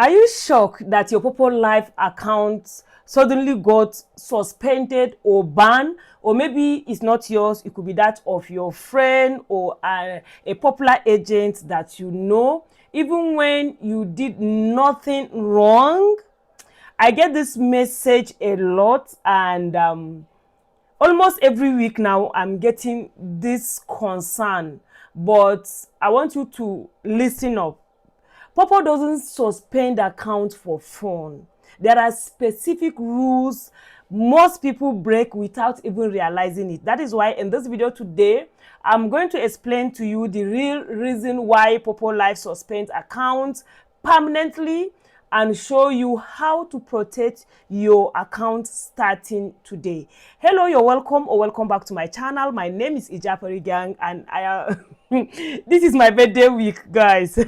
Are you shocked that your Poppo Live account suddenly got suspended or banned? Or maybe it's not yours, it could be that of your friend or a popular agent that you know, even when you did nothing wrong. I get this message a lot, and almost every week now I'm getting this concern. But I want you to listen up. Poppo doesn't suspend accounts for fun. There are specific rules most people break without even realizing it. That is why in this video today, I'm going to explain to you the real reason why Poppo Live suspends accounts permanently and show you how to protect your account starting today. Hello, you're welcome or welcome back to my channel. My name is Ijapari Gyang, and this is my birthday week, guys.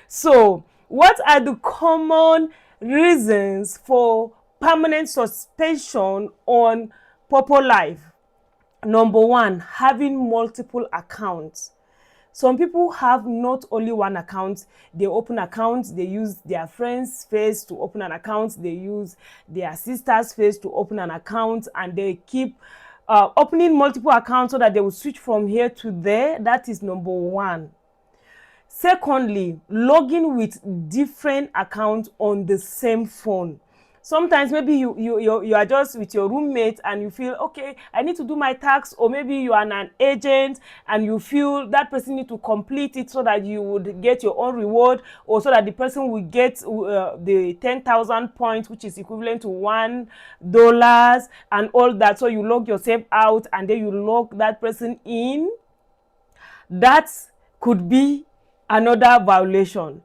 So what are the common reasons for permanent suspension on Poppo Live? Number one, having multiple accounts. Some people have not only one account. They open accounts, they use their friend's face to open an account, they use their sister's face to open an account, and they keep opening multiple accounts so that they will switch from here to there. That is number one. Secondly, logging with different accounts on the same phone. Sometimes maybe you are just with your roommate and you feel, okay, I need to do my tax, or maybe you are an agent and you feel that person need to complete it so that you would get your own reward, or so that the person will get the 10,000 points, which is equivalent to $1 and all that. So you log yourself out and then you log that person in. That could be another violation.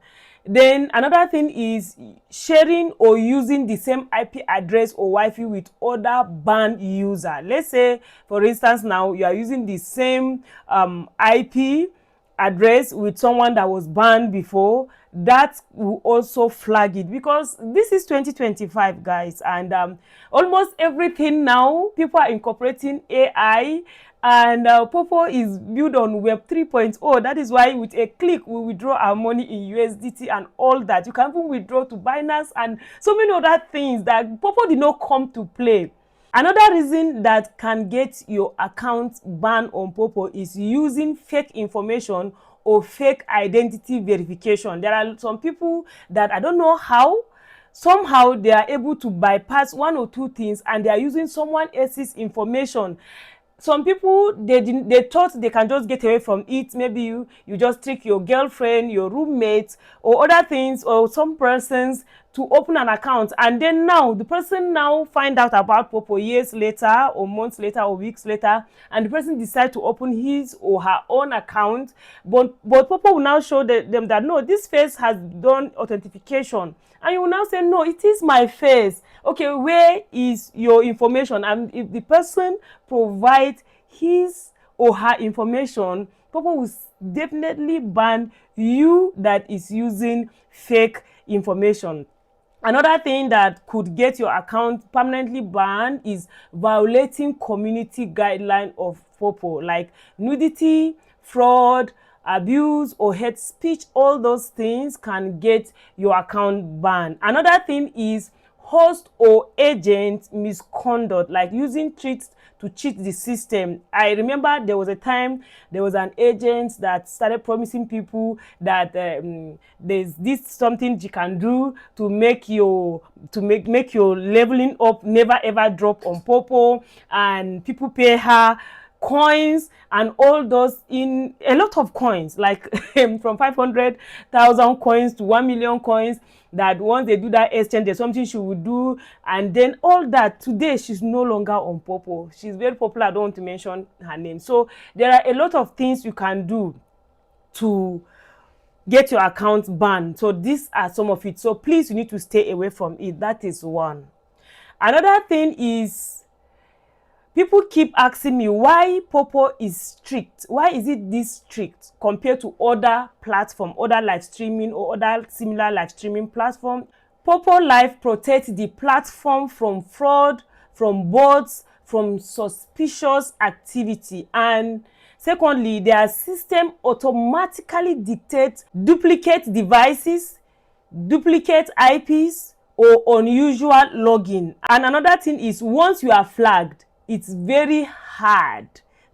Then another thing is sharing or using the same IP address or Wi-Fi with other banned user. Let's say, for instance, now you are using the same IP address with someone that was banned before. That will also flag it, because this is 2025, guys, and almost everything now people are incorporating AI, and Poppo is built on Web 3.0. That is why with a click we withdraw our money in USDT and all that. You can even withdraw to Binance and so many other things that Poppo did not come to play. Another reason that can get your account banned on Poppo is using fake information or fake identity verification. There are some people that, I don't know how, somehow they are able to bypass one or two things, and they are using someone else's information. Some people, they thought they can just get away from it. Maybe you just trick your girlfriend, your roommate, or other things, or some persons to open an account, and then now the person now find out about Poppo years later or months later or weeks later, and the person decide to open his or her own account, but Poppo will now show them that no, this face has done authentication, and you will now say, no, it is my face. Okay, where is your information? And if the person provides his or her information, Poppo will definitely ban you that is using fake information. Another thing that could get your account permanently banned is violating community guideline of Poppo, like nudity, fraud, abuse, or hate speech. All those things can get your account banned. Another thing is host or agent misconduct, like using tricks to cheat the system. I remember there was a time there was an agent that started promising people that there's this something you can do to make your leveling up never ever drop on Poppo, and people pay her coins and all those, in a lot of coins, like from 500,000 coins to 1 million coins, that once they do that exchange, there's something she will do, and then all that. Today she's no longer on Poppo. She's very popular. I don't want to mention her name. So there are a lot of things you can do to get your account banned. So these are some of it. So please, you need to stay away from it. That is one. Another thing is, people keep asking me why Poppo is strict. Why is it this strict compared to other platforms, other live streaming or other similar live streaming platforms? Poppo Live protects the platform from fraud, from bots, from suspicious activity. And secondly, their system automatically dictates duplicate devices, duplicate IPs, or unusual login. And another thing is, once you are flagged, it's very hard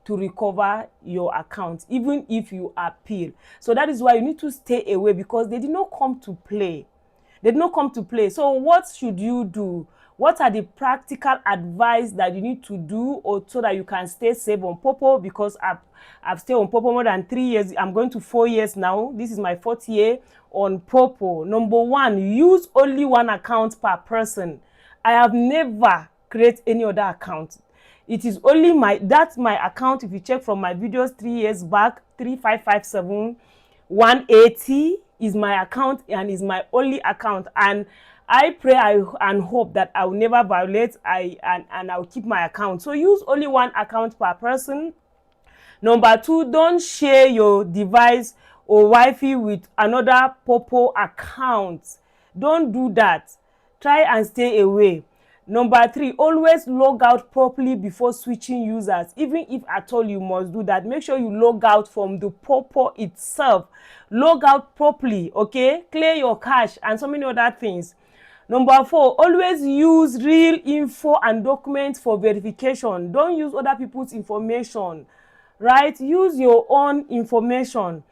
to recover your account, even if you appeal. So that is why you need to stay away, because they did not come to play. They did not come to play. So what should you do? What are the practical advice that you need to do, or so that you can stay safe on Popo? Because I've stayed on Popo more than 3 years. I'm going to 4 years now. This is my 4th year on Popo. Number one, use only one account per person. I have never created any other account. It is only that's my account. If you check from my videos 3 years back, 3557 180 is my account, and is my only account. And I pray and hope that I will never violate and I'll keep my account. So use only one account per person. Number two, don't share your device or Wi-Fi with another Popo account. Don't do that. Try and stay away. Number three, always log out properly before switching users. Even if at all you must do that, make sure you log out from the Popo itself. Log out properly, okay? Clear your cache and so many other things. Number four, always use real info and documents for verification. Don't use other people's information, right? Use your own information.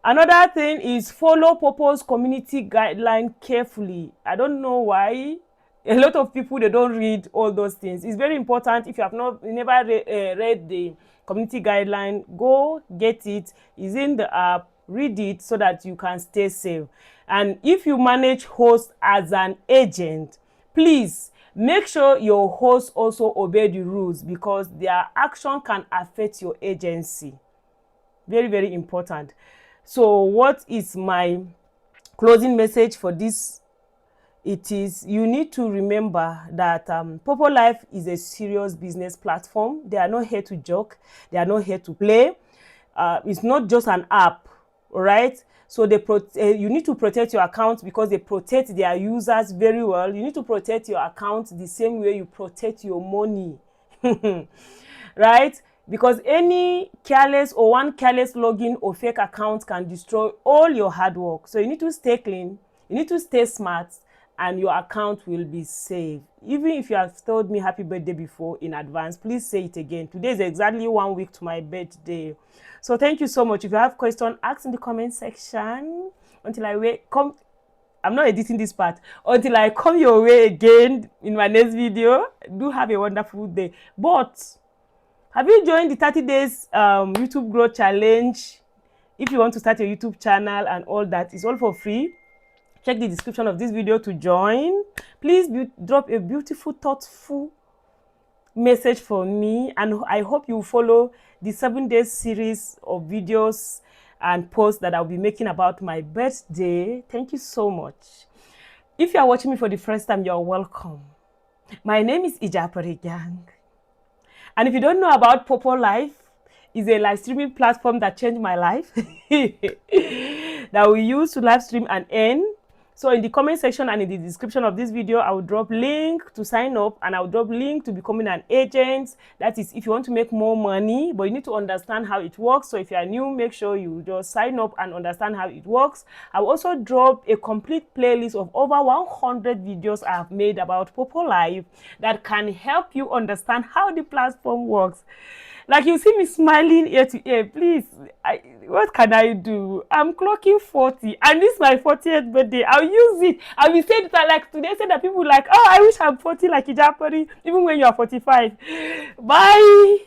Another thing is, follow Popo's community guideline carefully. I don't know why. A lot of people, they don't read all those things. It's very important. If you have never read the community guideline, go get it. It's in the app. Read it so that you can stay safe. And if you manage hosts as an agent, please make sure your hosts also obey the rules, because their action can affect your agency. Very, very important. So what is my closing message for this? It is, you need to remember that Poppo Live is a serious business platform. They are not here to joke. They are not here to play. It's not just an app, all right? So you need to protect your account, because they protect their users very well. You need to protect your account the same way you protect your money, right? Because any careless or one careless login or fake account can destroy all your hard work. So you need to stay clean. You need to stay smart, and your account will be safe. Even if you have told me happy birthday before in advance, please say it again. Today is exactly 1 week to my birthday. So thank you so much. If you have questions, ask in the comment section. Until I'm not editing this part. Until I come your way again in my next video. Do have a wonderful day. But have you joined the 30 days YouTube growth challenge? If you want to start your YouTube channel and all that, it's all for free. Check the description of this video to join. Please drop a beautiful, thoughtful message for me, and I hope you follow the 7 days series of videos and posts that I'll be making about my birthday. Thank you so much. If you are watching me for the first time, you're welcome. My name is Ijapari Gyang. And if you don't know about Poppo Live, it's a live streaming platform that changed my life that we use to live stream and earn. So in the comment section and in the description of this video, I will drop link to sign up, and I will drop link to becoming an agent. That is, if you want to make more money, but you need to understand how it works. So if you are new, make sure you just sign up and understand how it works. I will also drop a complete playlist of over 100 videos I have made about Poppo Live that can help you understand how the platform works. Like, you see me smiling ear to ear. Please, what can I do? I'm clocking 40, and this is my 40th birthday. I'll use it. I will say that, like today, say that people like, oh, I wish I'm 40 like Ijapari, even when you are 45. Bye.